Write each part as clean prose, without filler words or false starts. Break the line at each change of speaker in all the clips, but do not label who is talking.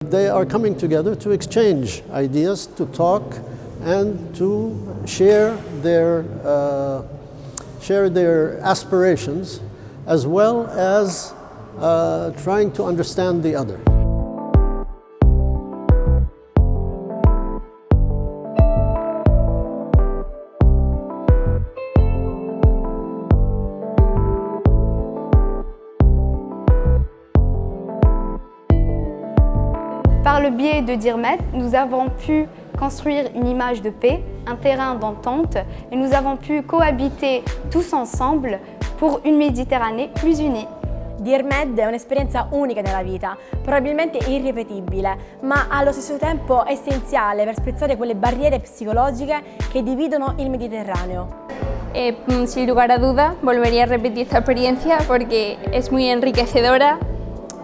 They are coming together to exchange ideas, to talk, and to share their aspirations, as well as trying to understand the other.
Par le biais de Dirmed, nous avons pu construire une image de paix, un terrain d'entente, et nous avons pu cohabiter tous ensemble pour une Méditerranée plus unie.
Dirmed è un'esperienza unica nella vita, probabilmente irripetibile, ma allo stesso tempo essenziale per spezzare quelle barriere psicologiche che dividono il Mediterráneo.
Sin lugar a duda, volvería a repetir esta experiencia porque es muy enriquecedora,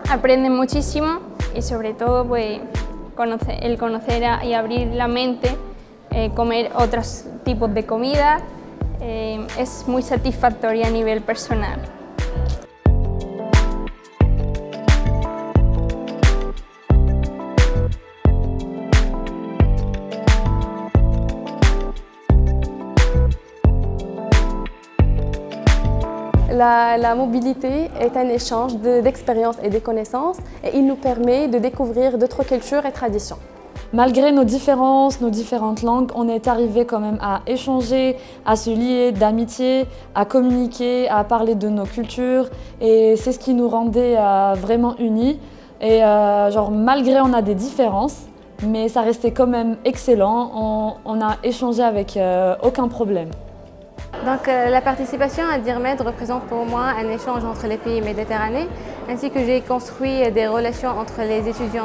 aprenden muchísimo y sobre todo pues, el conocer y abrir la mente, comer otros tipos de comida, es muy satisfactoria a nivel personal.
La mobilité est un échange d'expériences et de connaissances et il nous permet de découvrir d'autres cultures et traditions.
Malgré nos différences, nos différentes langues, on est arrivé quand même à échanger, à se lier d'amitié, à communiquer, à parler de nos cultures et c'est ce qui nous rendait vraiment unis. Et malgré on a des différences, mais ça restait quand même excellent, on a échangé avec aucun problème.
Donc la participation à Dirmed représente pour moi un échange entre les pays méditerranéens, ainsi que j'ai construit des relations entre les étudiants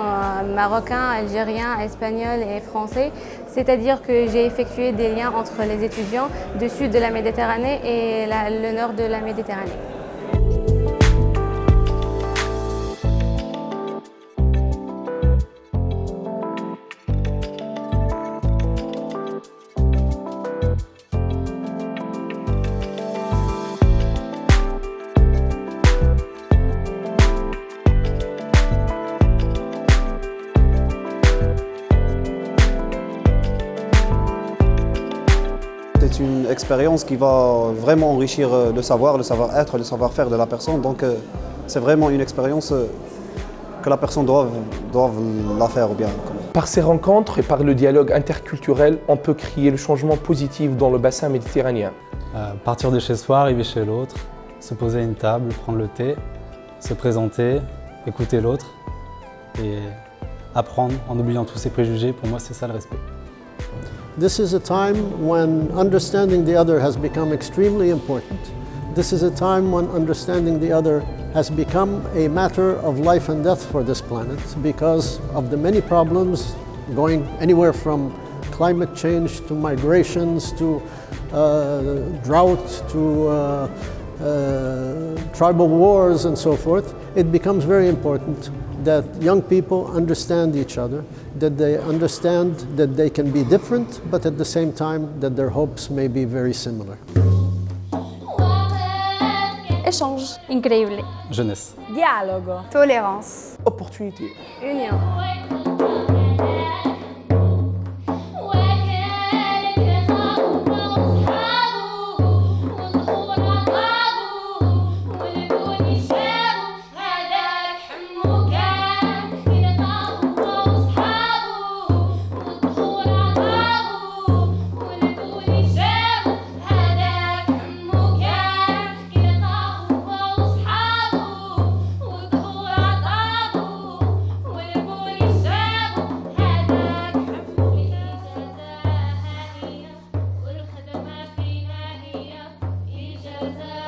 marocains, algériens, espagnols et français, c'est-à-dire que j'ai effectué des liens entre les étudiants du sud de la Méditerranée et le nord de la Méditerranée.
C'est une expérience qui va vraiment enrichir le savoir-être, le savoir-faire de la personne. Donc c'est vraiment une expérience que la personne doit la faire bien.
Par ces rencontres et par le dialogue interculturel, on peut créer le changement positif dans le bassin méditerranéen.
Partir de chez soi, arriver chez l'autre, se poser à une table, prendre le thé, se présenter, écouter l'autre et apprendre en oubliant tous ses préjugés. Pour moi, c'est ça le respect.
This is a time when understanding the other has become extremely important. This is a time when understanding the other has become a matter of life and death for this planet because of the many problems going anywhere from climate change to migrations to drought to tribal wars and so forth. It becomes very important that young people understand each other, that they understand that they can be different, but at the same time that their hopes may be very similar.
Échange. Increíble.
Jeunesse.
Dialogo.
Tolérance.
Opportunité.
Union.
الخدمة فيها هي إجازة